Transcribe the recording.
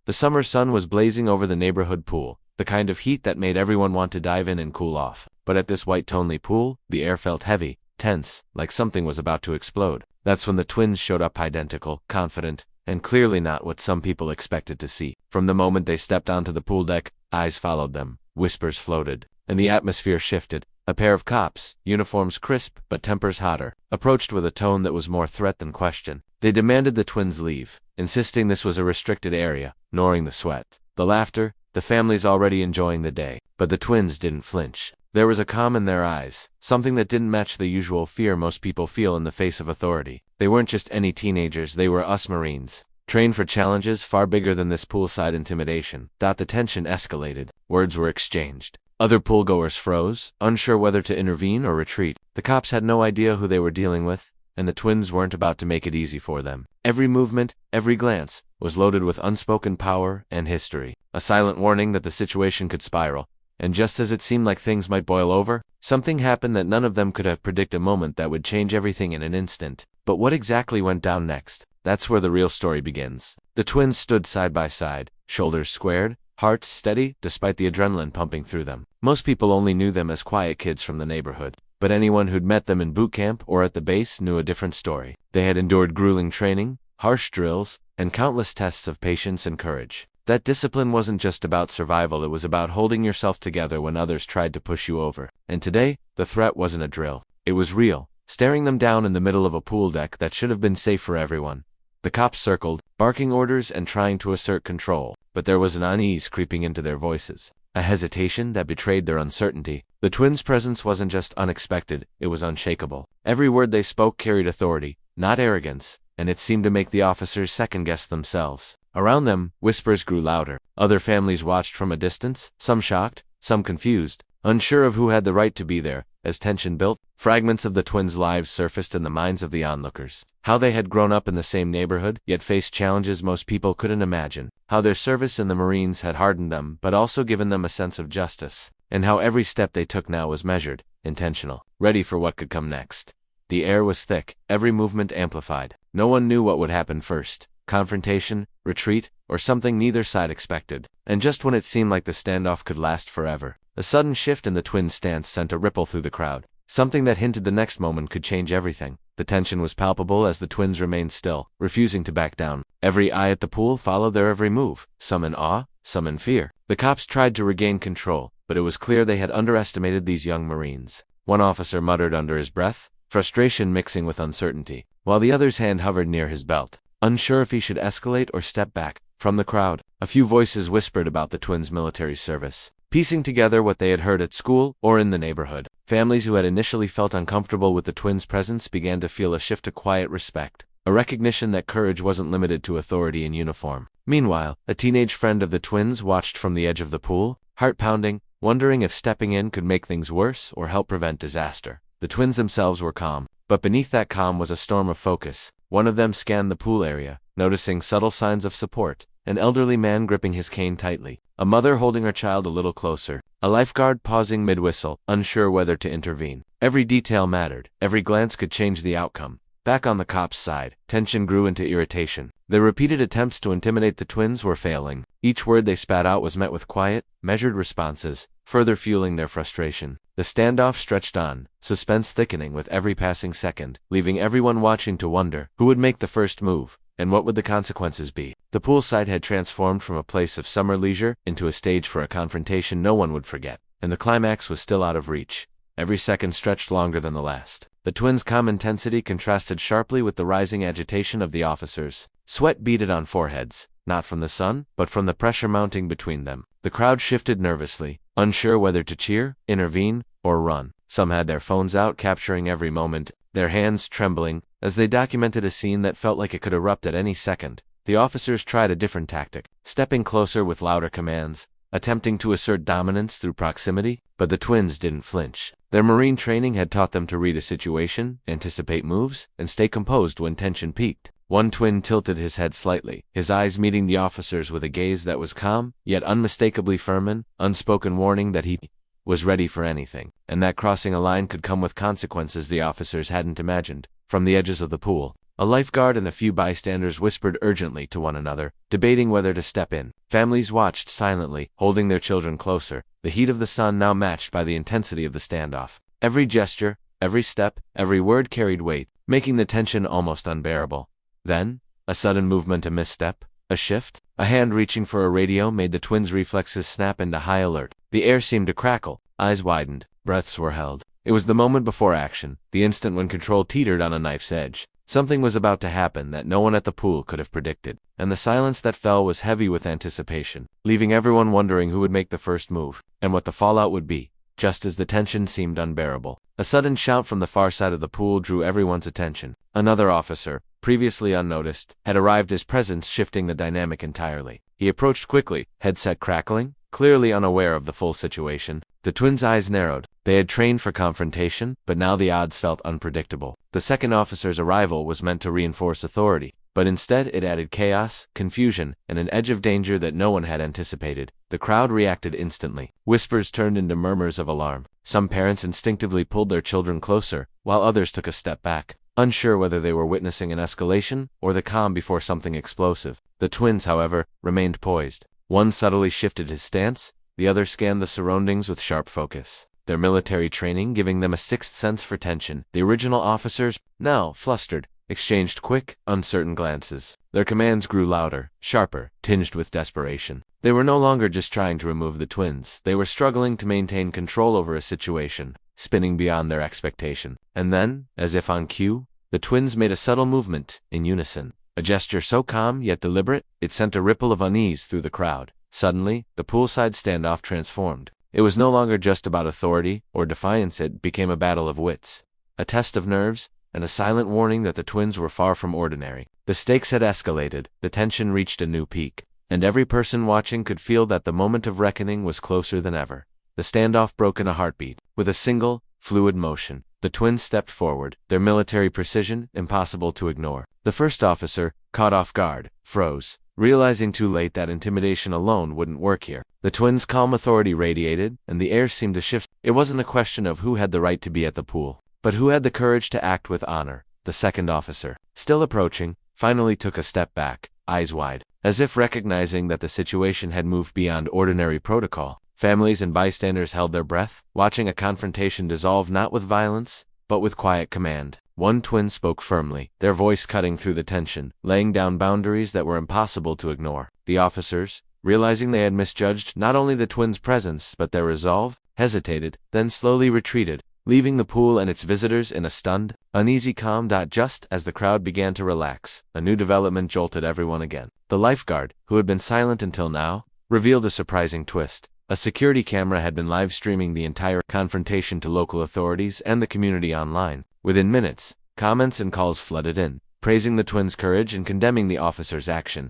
The summer sun was blazing over the neighborhood pool, the kind of heat that made everyone want to dive in and cool off. But at this white-toned pool, the air felt heavy, tense, like something was about to explode. That's when the twins showed up, identical, confident, and clearly not what some people expected to see. From the moment they stepped onto the pool deck, eyes followed them, whispers floated, and the atmosphere shifted. A pair of cops, uniforms crisp but tempers hotter, approached with a tone that was more threat than question. They demanded the twins leave, insisting this was a restricted area, ignoring the sweat, the laughter, the families already enjoying the day. But the twins didn't flinch. There was a calm in their eyes, something that didn't match the usual fear most people feel in the face of authority. They weren't just any teenagers, they were us Marines, trained for challenges far bigger than this poolside intimidation. The tension escalated. Words were exchanged. Other poolgoers froze, unsure whether to intervene or retreat. The cops had no idea who they were dealing with, and the twins weren't about to make it easy for them. Every movement, every glance, was loaded with unspoken power and history, a silent warning that the situation could spiral. And just as it seemed like things might boil over, something happened that none of them could have predicted, a moment that would change everything in an instant. But what exactly went down next? That's where the real story begins. The twins stood side by side, shoulders squared, hearts steady despite the adrenaline pumping through them. Most people only knew them as quiet kids from the neighborhood, but anyone who'd met them in boot camp or at the base knew a different story. They had endured grueling training, harsh drills, and countless tests of patience and courage. That discipline wasn't just about survival, it was about holding yourself together when others tried to push you over. And today, the threat wasn't a drill. It was real, staring them down in the middle of a pool deck that should have been safe for everyone. The cops circled, barking orders and trying to assert control, but there was an unease creeping into their voices, a hesitation that betrayed their uncertainty. The twins' presence wasn't just unexpected, it was unshakable. Every word they spoke carried authority, not arrogance, and it seemed to make the officers second-guess themselves. Around them, whispers grew louder. Other families watched from a distance, some shocked, some confused, unsure of who had the right to be there. As tension built, fragments of the twins' lives surfaced in the minds of the onlookers. How they had grown up in the same neighborhood, yet faced challenges most people couldn't imagine. How their service in the Marines had hardened them, but also given them a sense of justice. And how every step they took now was measured, intentional, ready for what could come next. The air was thick, every movement amplified. No one knew what would happen first. Confrontation, retreat, or something neither side expected. And just when it seemed like the standoff could last forever, a sudden shift in the twins' stance sent a ripple through the crowd, something that hinted the next moment could change everything. The tension was palpable as the twins remained still, refusing to back down. Every eye at the pool followed their every move, some in awe, some in fear. The cops tried to regain control, but it was clear they had underestimated these young Marines. One officer muttered under his breath, frustration mixing with uncertainty, while the other's hand hovered near his belt, unsure if he should escalate or step back. From the crowd, a few voices whispered about the twins' military service, piecing together what they had heard at school or in the neighborhood. Families who had initially felt uncomfortable with the twins' presence began to feel a shift to quiet respect, a recognition that courage wasn't limited to authority in uniform. Meanwhile, a teenage friend of the twins watched from the edge of the pool, heart pounding, wondering if stepping in could make things worse or help prevent disaster. The twins themselves were calm, but beneath that calm was a storm of focus. One of them scanned the pool area, noticing subtle signs of support. An elderly man gripping his cane tightly, a mother holding her child a little closer, a lifeguard pausing mid-whistle, unsure whether to intervene. Every detail mattered, every glance could change the outcome. Back on the cops' side, tension grew into irritation. Their repeated attempts to intimidate the twins were failing. Each word they spat out was met with quiet, measured responses, further fueling their frustration. The standoff stretched on, suspense thickening with every passing second, leaving everyone watching to wonder who would make the first move, and what would the consequences be. The poolside had transformed from a place of summer leisure into a stage for a confrontation no one would forget, and the climax was still out of reach. Every second stretched longer than the last. The twins' calm intensity contrasted sharply with the rising agitation of the officers. Sweat beaded on foreheads, not from the sun, but from the pressure mounting between them. The crowd shifted nervously, unsure whether to cheer, intervene, or run. Some had their phones out, capturing every moment, their hands trembling, as they documented a scene that felt like it could erupt at any second. The officers tried a different tactic, stepping closer with louder commands, attempting to assert dominance through proximity, but the twins didn't flinch. Their Marine training had taught them to read a situation, anticipate moves, and stay composed when tension peaked. One twin tilted his head slightly, his eyes meeting the officers with a gaze that was calm, yet unmistakably firm, an unspoken warning that he was ready for anything, and that crossing a line could come with consequences the officers hadn't imagined. From the edges of the pool, A lifeguard and a few bystanders whispered urgently to one another, debating whether to step in. Families watched silently, holding their children closer, the heat of the sun now matched by the intensity of the standoff. Every gesture, every step, every word carried weight, making the tension almost unbearable. Then, a sudden movement, a misstep, a shift, a hand reaching for a radio made the twins' reflexes snap into high alert. The air seemed to crackle, eyes widened, breaths were held. It was the moment before action, the instant when control teetered on a knife's edge. Something was about to happen that no one at the pool could have predicted, and the silence that fell was heavy with anticipation, leaving everyone wondering who would make the first move, and what the fallout would be. Just as the tension seemed unbearable, a sudden shout from the far side of the pool drew everyone's attention. Another officer, previously unnoticed, had arrived, his presence shifting the dynamic entirely. He approached quickly, headset crackling, clearly unaware of the full situation. The twins' eyes narrowed. They had trained for confrontation, but now the odds felt unpredictable. The second officer's arrival was meant to reinforce authority, but instead it added chaos, confusion, and an edge of danger that no one had anticipated. The crowd reacted instantly. Whispers turned into murmurs of alarm. Some parents instinctively pulled their children closer, while others took a step back, unsure whether they were witnessing an escalation or the calm before something explosive. The twins, however, remained poised. One subtly shifted his stance, the other scanned the surroundings with sharp focus, their military training giving them a sixth sense for tension. The original officers, now flustered, exchanged quick, uncertain glances. Their commands grew louder, sharper, tinged with desperation. They were no longer just trying to remove the twins. They were struggling to maintain control over a situation, spinning beyond their expectation. And then, as if on cue, the twins made a subtle movement, in unison. A gesture so calm yet deliberate, it sent a ripple of unease through the crowd. Suddenly, the poolside standoff transformed. It was no longer just about authority or defiance, it became a battle of wits, a test of nerves, and a silent warning that the twins were far from ordinary. The stakes had escalated, the tension reached a new peak, and every person watching could feel that the moment of reckoning was closer than ever. The standoff broke in a heartbeat. With a single, fluid motion, the twins stepped forward, their military precision impossible to ignore. The first officer, caught off guard, froze, realizing too late that intimidation alone wouldn't work here. The twins' calm authority radiated, and the air seemed to shift. It wasn't a question of who had the right to be at the pool, but who had the courage to act with honor. The second officer, still approaching, finally took a step back, eyes wide, as if recognizing that the situation had moved beyond ordinary protocol. Families and bystanders held their breath, watching a confrontation dissolve not with violence, but with quiet command. One twin spoke firmly, their voice cutting through the tension, laying down boundaries that were impossible to ignore. The officers, realizing they had misjudged not only the twins' presence but their resolve, hesitated, then slowly retreated, leaving the pool and its visitors in a stunned, uneasy calm. Just as the crowd began to relax, a new development jolted everyone again. The lifeguard, who had been silent until now, revealed a surprising twist. A security camera had been live streaming the entire confrontation to local authorities and the community online. Within minutes, comments and calls flooded in, praising the twins' courage and condemning the officer's action.